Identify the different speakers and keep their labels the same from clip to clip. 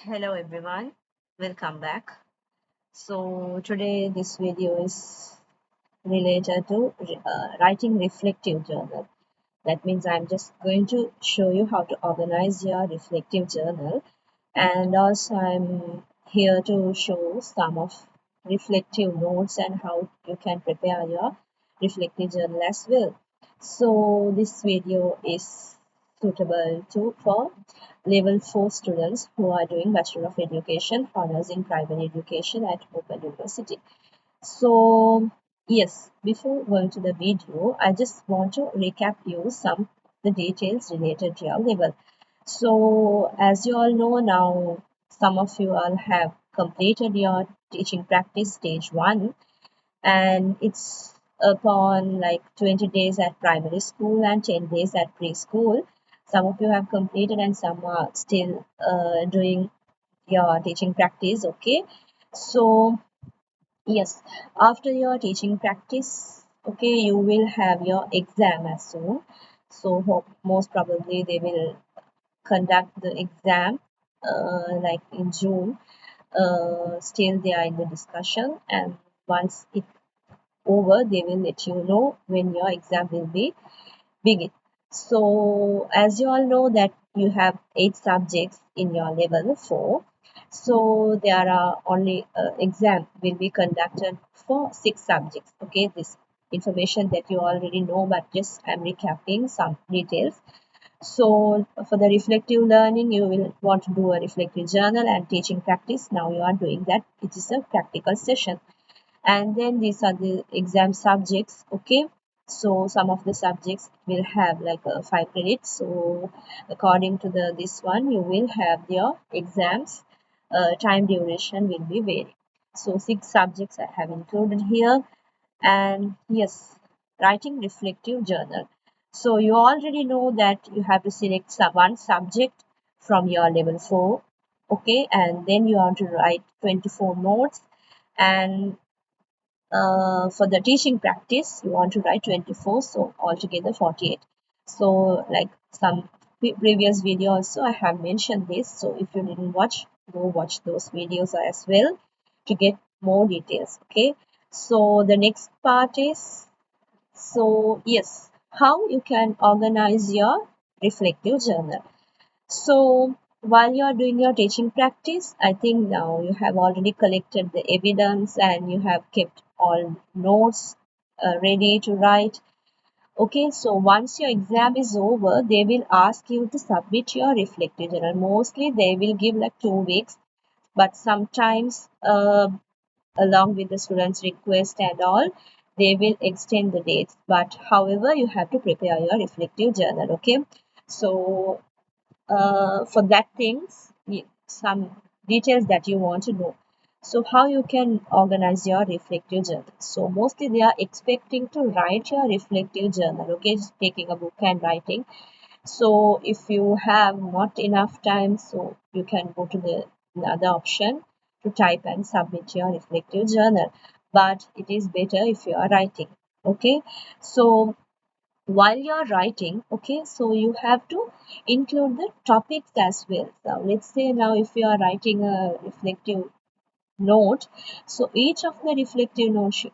Speaker 1: Hello everyone, welcome back. So today this video is related to writing reflective journal. That means I'm just going to show you how to organize your reflective journal, and also I'm here to show some of reflective notes and how you can prepare your reflective journal as well. So this video is suitable for level 4 students who are doing Bachelor of Education honors in primary education at Open University. So yes, before going to the video, I just want to recap you some of the details related to your level. So as you all know now, some of you all have completed your teaching practice stage 1, and it's upon like 20 days at primary school and 10 days at preschool. Some of you have completed and some are still doing your teaching practice. Okay, so yes, after your teaching practice, okay, you will have your exam as soon. So most probably they will conduct the exam like in June. Still they are in the discussion, and once it over, they will let you know when your exam will be begin. So as you all know that you have 8 subjects in your level 4. So there are only exam will be conducted for 6 subjects. Okay, this information that you already know, but just I'm recapping some details. So for the reflective learning, you will want to do a reflective journal and teaching practice. Now you are doing that. It is a practical session, and then these are the exam subjects. Okay, so some of the subjects will have like 5 credits, so according to the this one you will have your exams. Time duration will be varied, so 6 subjects I have included here. And yes, writing reflective journal. So you already know that you have to select one subject from your level 4. Okay, and then you have to write 24 notes. And for the teaching practice, you want to write 24, so altogether 48. So, like some previous video also, I have mentioned this. So, if you didn't watch, go watch those videos as well to get more details. Okay. So, the next part is, so yes, how you can organize your reflective journal. So while you are doing your teaching practice, I think now you have already collected the evidence and you have kept all notes ready to write. Okay, so once your exam is over, they will ask you to submit your reflective journal. Mostly they will give like 2 weeks, but sometimes along with the student's request and all, they will extend the dates. But however, you have to prepare your reflective journal. Okay, so for that things, some details that you want to know. So how you can organize your reflective journal. So mostly they are expecting to write your reflective journal. Okay, just taking a book and writing. So if you have not enough time, so you can go to the another option to type and submit your reflective journal. But it is better if you are writing. Okay, so while you're writing, okay, so you have to include the topics as well. So let's say now if you are writing a reflective note, so each of the reflective notes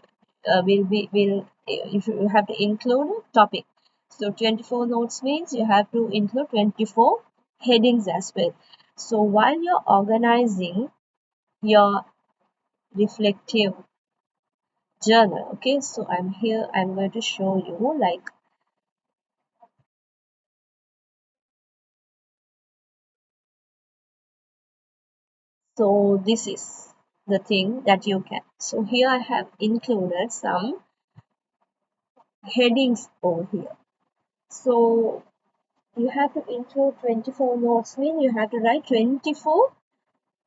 Speaker 1: will if you have to include a topic. So 24 notes means you have to include 24 headings as well. So while you're organizing your reflective journal, okay, so I'm going to show you like, so this is the thing that you can. So here I have included some headings over here. So you have to include 24 notes, mean you have to write 24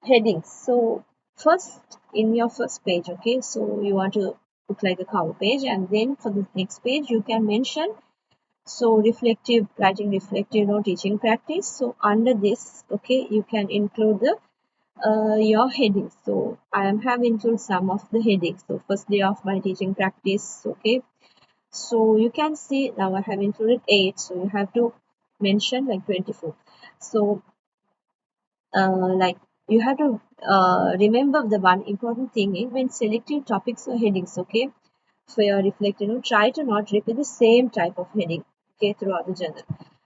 Speaker 1: headings. So first in your first page, okay, so you want to put like a cover page, and then for the next page you can mention, so reflective writing reflective note teaching practice. So under this, okay, you can include the your headings. So I am have included some of the headings. So first day of my teaching practice. Okay. So you can see now I have included 8. So you have to mention like 24. So like you have to remember the one important thing is when selecting topics or headings, okay, for your reflective note, try to not repeat the same type of heading, okay, throughout the journal.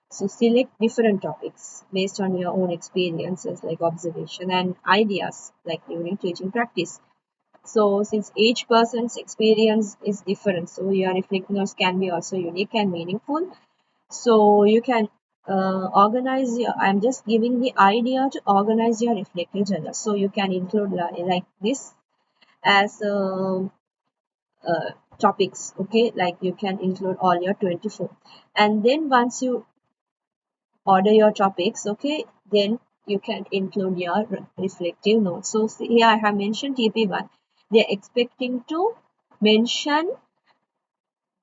Speaker 1: So select different topics based on your own experiences, like observation and ideas, like during teaching practice. So since each person's experience is different, so your reflective notes can be also unique and meaningful. So you can organize your, I'm just giving the idea to organize your reflective journal. So you can include like this as topics, okay, like you can include all your 24, and then once you order your topics, okay, then you can include your reflective notes. So see, here I have mentioned TP1. They're expecting to mention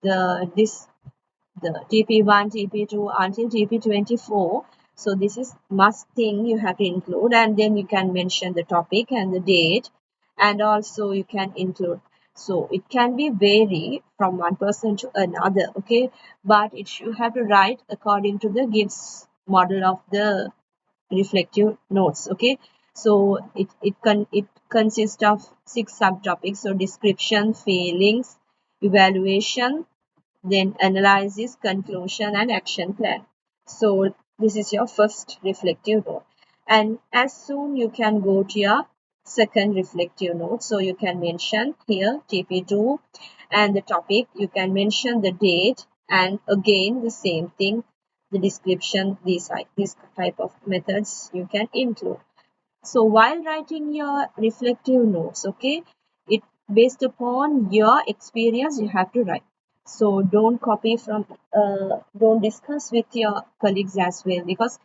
Speaker 1: the TP1, TP2 until TP24. So this is must thing you have to include, and then you can mention the topic and the date, and also you can include. So it can be vary from one person to another, okay, but you have to write according to the Gibbs model of the reflective notes, okay. So it consists of 6 subtopics. So description, feelings, evaluation, then analysis, conclusion, and action plan. So this is your first reflective note. And as soon you can go to your second reflective note. So you can mention here TP2 and the topic. You can mention the date, and again the same thing, the description, these type of methods you can include. So while writing your reflective notes, okay, it based upon your experience you have to write. So don't copy from, don't discuss with your colleagues as well, because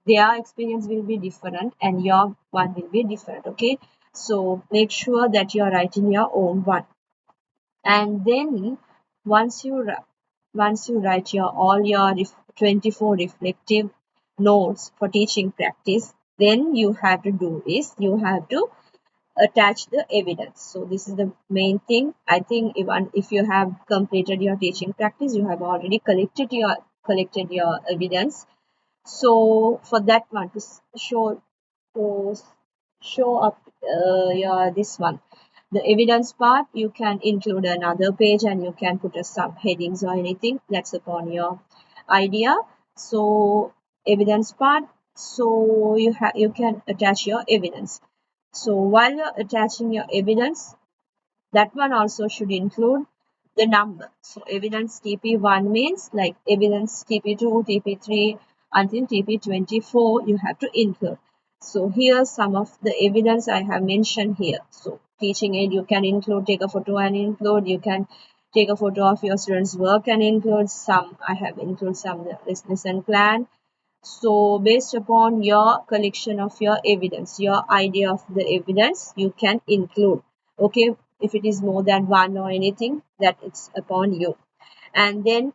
Speaker 1: their experience will be different and your one will be different. Okay, so make sure that you are writing your own one, and then once you write your all your 24 reflective notes for teaching practice, then you have to do is you have to attach the evidence. So this is the main thing. I think even if you have completed your teaching practice, you have already collected your evidence. So for that one to show up your this one, the evidence part, you can include another page and you can put some headings or anything. That's upon your idea. So evidence part. So you can attach your evidence. So while you're attaching your evidence, that one also should include the number. So evidence TP1 means like evidence TP2, TP3 until TP24 you have to include. So here some of the evidence I have mentioned here. So teaching aid you can include, take a photo and include, you can take a photo of your students' work and include some. I have included some lesson plan. So based upon your collection of your evidence, your idea of the evidence, you can include. Okay, if it is more than one or anything, that it's upon you. And then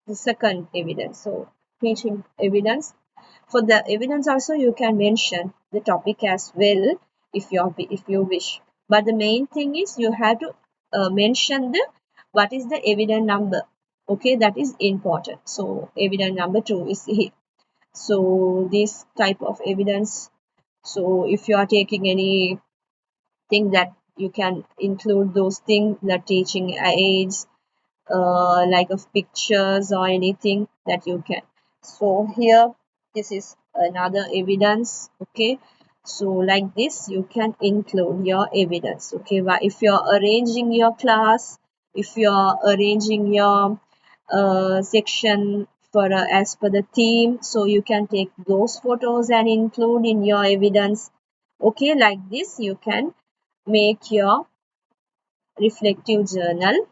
Speaker 1: the second evidence. So teaching evidence. For the evidence also you can mention the topic as well if you wish. But the main thing is you have to mention the what is the evidence number. Okay, that is important. So evidence number 2 is here. So this type of evidence, so if you are taking anything that you can include those things, the teaching aids, like of pictures or anything that you can. So here this is another evidence, okay. So like this you can include your evidence, okay. But if you're arranging your class, if you're arranging your section for as per the theme, so you can take those photos and include in your evidence, okay. Like this you can make your reflective journal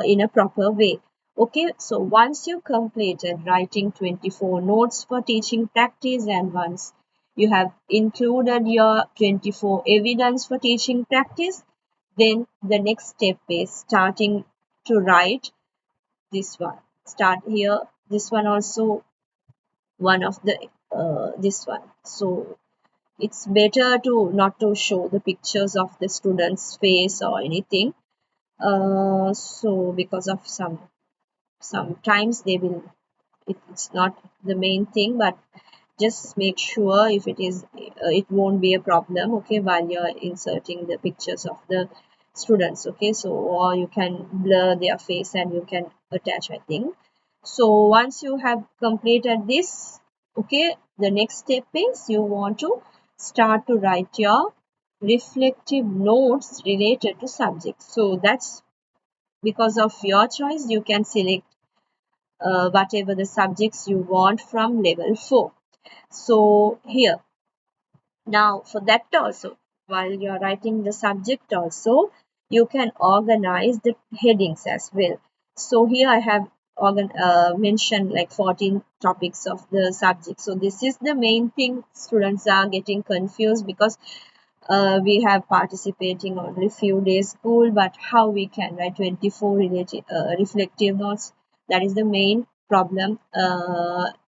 Speaker 1: in a proper way. Okay, so once you completed writing 24 notes for teaching practice, and once you have included your 24 evidence for teaching practice, then the next step is starting to write this one. Start here, this one also one of the this one. So it's better to not to show the pictures of the student's face or anything. So because of sometimes they will it's not the main thing, but just make sure if it is it won't be a problem, okay, while you're inserting the pictures of the students, okay. So or you can blur their face and you can attach, I think. So once you have completed this, okay, the next step is you want to start to write your reflective notes related to subjects. So that's because of your choice. You can select whatever the subjects you want from level 4. So here, now for that also, while you're writing the subject also, you can organize the headings as well. So here I have mentioned like 14 topics of the subject. So this is the main thing students are getting confused, because we have participating only few days school, but how we can write 24 related reflective notes? That is the main problem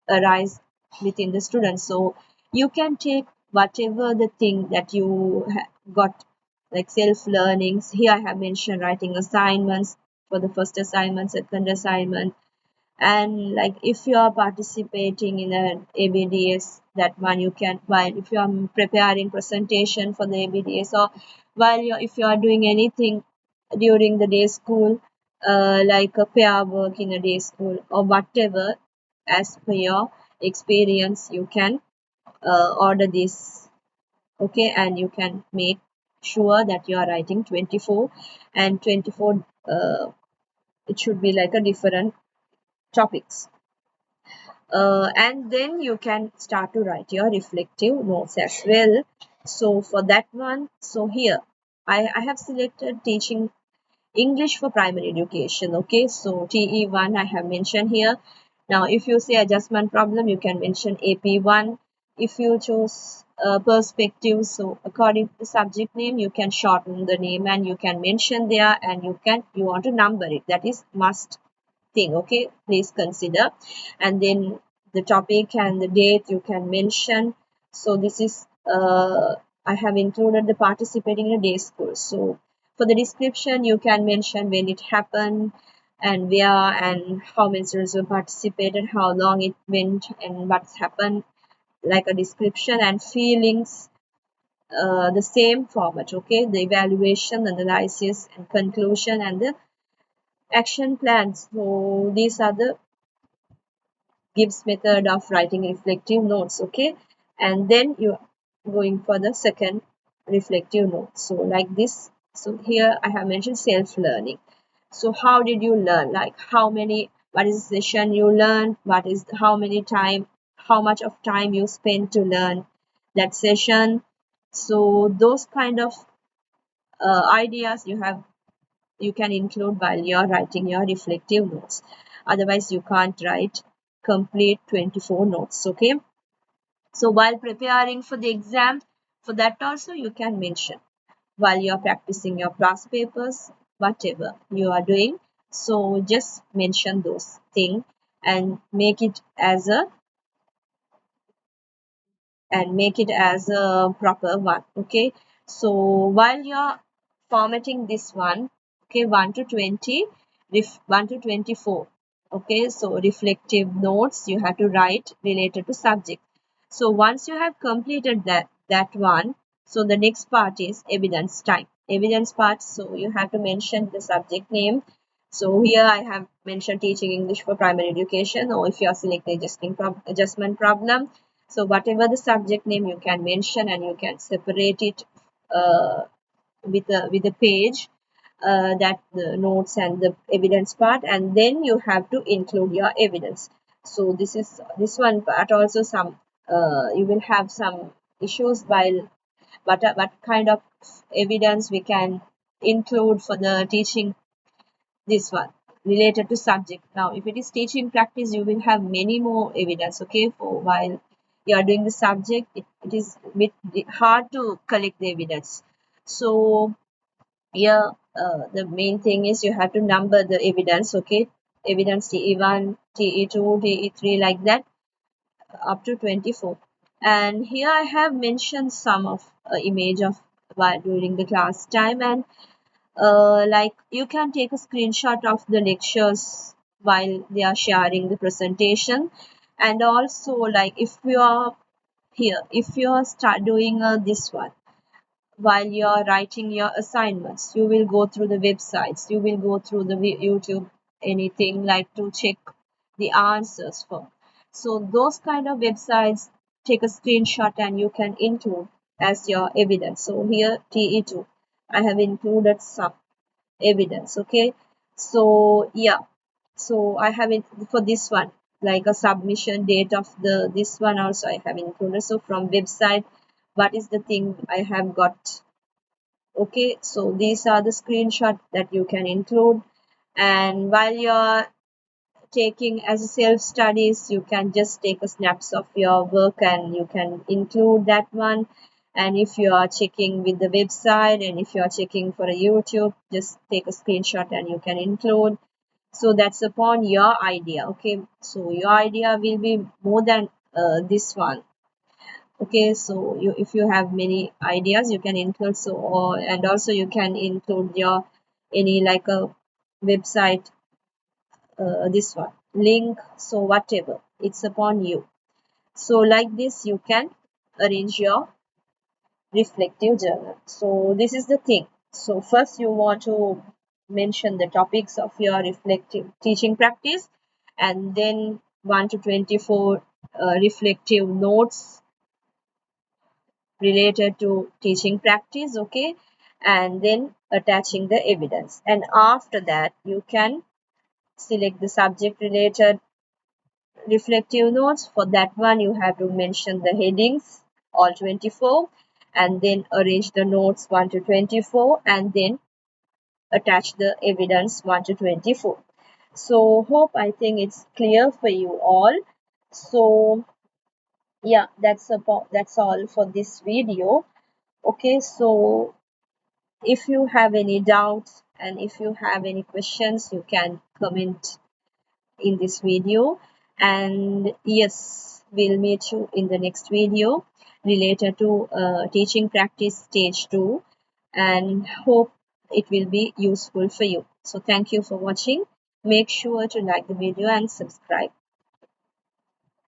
Speaker 1: arise within the students. So you can take whatever the thing that you got, like self learnings. Here I have mentioned writing assignments for the first assignment, second assignment, and like if you are participating in an ABDS, that one you can, while if you are preparing presentation for the ABDS, or while you if you are doing anything during the day school, like a pair work in a day school or whatever, as per your experience, you can order this, okay, and you can make sure that you are writing 24 and 24, it should be like a different topics. And then you can start to write your reflective notes as well. So for that one, so here I have selected teaching English for primary education, okay. So TE1 I have mentioned here. Now if you say adjustment problem, you can mention AP1. If you choose perspective, so according to the subject name, you can shorten the name and you can mention there, and you want to number it, that is must thing, okay, please consider. And then the topic and the date you can mention. So this is I have included the participating in a day school. So for the description, you can mention when it happened and where and how many students will participate and how long it went and what's happened, like a description. And feelings, the same format, okay, the evaluation, analysis and conclusion, and the action plans. So these are the Gibbs method of writing reflective notes, okay. And then you going for the second reflective note, so like this. So here I have mentioned self-learning. So how did you learn, like how many, what is the session you learned, what is how many time, how much of time you spent to learn that session. So those kind of ideas you can include while you're writing your reflective notes. Otherwise you can't write complete 24 notes, okay. So while preparing for the exam, for that also you can mention while you're practicing your past papers, whatever you are doing. So just mention those things and make it as a proper one, okay. So while you're formatting this one, okay, 1 to 20, 1 to 24, okay, so reflective notes you have to write related to subject. So once you have completed that one, so the next part is evidence time, evidence part. So you have to mention the subject name. So here I have mentioned teaching English for primary education, or if you are selecting adjustment problem, so whatever the subject name you can mention, and you can separate it uh, with a page, that the notes and the evidence part, and then you have to include your evidence. So this one part also, some you will have some issues while what kind of evidence we can include for the teaching this one related to subject. Now if it is teaching practice, you will have many more evidence, okay. For while you are doing the subject, it is a bit hard to collect the evidence. So here the main thing is you have to number the evidence, okay. Evidence TE1, TE2, TE3, like that up to 24. And here I have mentioned some of image of while during the class time, and like you can take a screenshot of the lectures while they are sharing the presentation. And also, like if you are here, if you are start doing this one while you're writing your assignments, you will go through the websites, you will go through the YouTube, anything like to check the answers for. So those kind of websites, take a screenshot and you can include as your evidence. So here TE2, I have included some evidence. Okay, so yeah, so I have it for this one, like a submission date of the this one also I have included. So from website, what is the thing I have got. Okay, so these are the screenshot that you can include. And while you're taking as a self studies, you can just take a snaps of your work and you can include that one. And if you are checking with the website and if you are checking for a YouTube, just take a screenshot and you can include. So that's upon your idea. Okay, so your idea will be more than this one. Okay, so you, if you have many ideas, you can include. So or and also you can include your any like a website, this one link, so whatever, it's upon you. So like this you can arrange your reflective journal. So this is the thing. So first you want to mention the topics of your reflective teaching practice, and then 1 to 24 reflective notes related to teaching practice. Okay, and then attaching the evidence, and after that you can select the subject related reflective notes. For that one you have to mention the headings all 24, and then arrange the notes 1 to 24, and then attach the evidence 1 to 24. So hope I think it's clear for you all. So yeah, that's all for this video. Okay, so if you have any doubts and if you have any questions, you can comment in this video. And yes, we'll meet you in the next video related to teaching practice stage 2, and hope it will be useful for you. So thank you for watching. Make sure to like the video and subscribe.